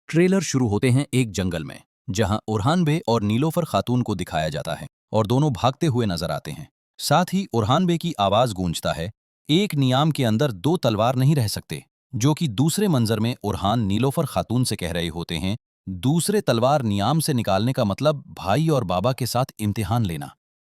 Trailer शुरू होते हैं एक जंगल में, जहां उरहान बे और नीलोफर खातून को दिखाया जाता है और दोनों भागते हुए नजर आते हैं। साथ ही उरहान बे की आवाज गूंजता है, एक नियाम के अंदर दो तलवार नहीं रह सकते। जो कि दूसरे मंजर में उरहान नीलोफर खातून से कह रहे होते हैं, दूसरे तलवार नियाम से निकालने का मतलब भाई और बाबा के साथ इम्तिहान लेना।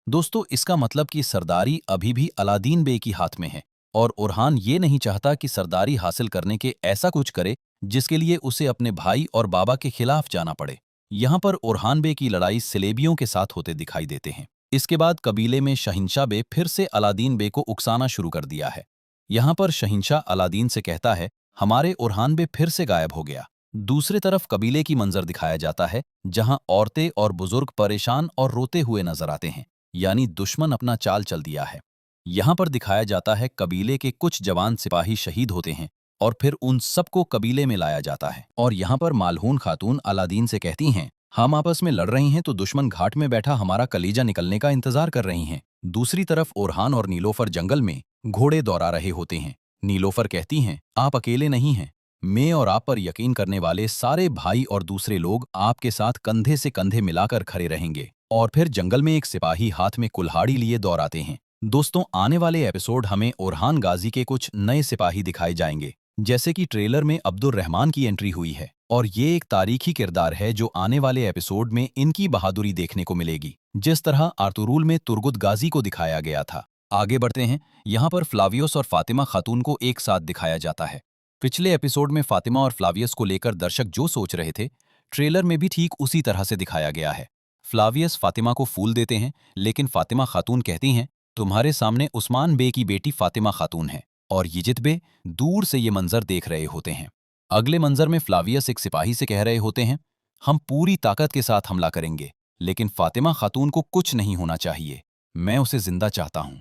दोस्तों, इसका मतलब कि सरदारी अभी भी अलादीन बे की हाथ में है और उरहान ये नहीं चाहता कि सरदारी हासिल करने के ऐसा कुछ करे जिसके लिए उसे अपने भाई और बाबा के खिलाफ जाना पड़े। यहाँ पर उरहान बे की लड़ाई सिलेबियों के साथ होते दिखाई देते हैं। इसके बाद कबीले में शहिंशाह बे फिर से अलादीन बे को उकसाना शुरू कर दिया है। यहाँ पर शहिंशाह अलादीन से कहता है, हमारे उरहान बे फिर से गायब हो गया। दूसरे तरफ कबीले की मंजर दिखाया जाता है, जहां औरतें और बुजुर्ग परेशान और रोते हुए नजर आते हैं, यानी दुश्मन अपना चाल चल दिया है। यहाँ पर दिखाया जाता है कबीले के कुछ जवान सिपाही शहीद होते हैं और फिर उन सबको कबीले में लाया जाता है। और यहाँ पर मालहून खातून अलादीन से कहती हैं, हम आपस में लड़ रही हैं तो दुश्मन घाट में बैठा हमारा कलीजा निकलने का इंतजार कर रही हैं। दूसरी तरफ उरहान और नीलोफर जंगल में घोड़े दौड़ा रहे होते हैं। नीलोफर कहती हैं, आप अकेले नहीं हैं, मैं और आप पर यकीन करने वाले सारे भाई और दूसरे लोग आपके साथ कंधे से कंधे मिलाकर खड़े रहेंगे। और फिर जंगल में एक सिपाही हाथ में कुल्हाड़ी लिए दौड़ाते हैं। दोस्तों, आने वाले एपिसोड हमें उरहान गाजी के कुछ नए सिपाही दिखाए जाएंगे, जैसे कि ट्रेलर में अब्दुर रहमान की एंट्री हुई है और ये एक तारीखी किरदार है जो आने वाले एपिसोड में इनकी बहादुरी देखने को मिलेगी, जिस तरह आर्तुरूल में तुर्गुत गाजी को दिखाया गया था। आगे बढ़ते हैं। यहाँ पर फ्लावियस और फातिमा खातून को एक साथ दिखाया जाता है। पिछले एपिसोड में फातिमा और फ्लावियस को लेकर दर्शक जो सोच रहे थे, ट्रेलर में भी ठीक उसी तरह से दिखाया गया है। फ्लावियस फातिमा को फूल देते हैं, लेकिन फातिमा खातून कहती हैं, तुम्हारे सामने उस्मान बे की बेटी फातिमा खातून है। और यिजित बे दूर से ये मंजर देख रहे होते हैं। अगले मंजर में फ्लावियस एक सिपाही से कह रहे होते हैं, हम पूरी ताकत के साथ हमला करेंगे, लेकिन फातिमा खातून को कुछ नहीं होना चाहिए, मैं उसे जिंदा चाहता हूं।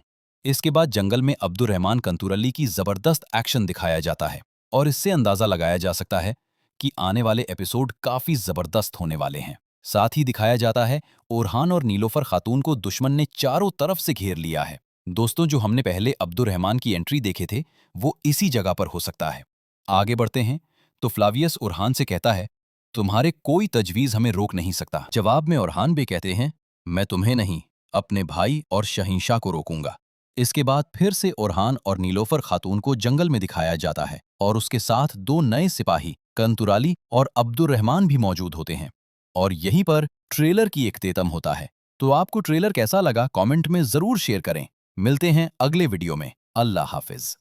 इसके बाद जंगल में अब्दुर रहमान कंतुरली की जबरदस्त एक्शन दिखाया जाता है और इससे अंदाजा लगाया जा सकता है कि आने वाले एपिसोड काफी जबरदस्त होने वाले हैं। साथ ही दिखाया जाता है उरहान और नीलोफर खातून को दुश्मन ने चारों तरफ से घेर लिया है। दोस्तों, जो हमने पहले अब्दुर रहमान की एंट्री देखे थे, वो इसी जगह पर हो सकता है। आगे बढ़ते हैं तो फ्लावियस उरहान से कहता है, तुम्हारे कोई तजवीज हमें रोक नहीं सकता। जवाब में उरहान भी कहते हैं, मैं तुम्हें नहीं, अपने भाई और शहिंशाह को रोकूंगा। इसके बाद फिर से उरहान और नीलोफर खातून को जंगल में दिखाया जाता है और उसके साथ दो नए सिपाही कंतुराली और अब्दुर रहमान भी मौजूद होते हैं। और यहीं पर ट्रेलर की इख्तिताम होता है। तो आपको ट्रेलर कैसा लगा, कमेंट में जरूर शेयर करें। मिलते हैं अगले वीडियो में। अल्लाह हाफिज।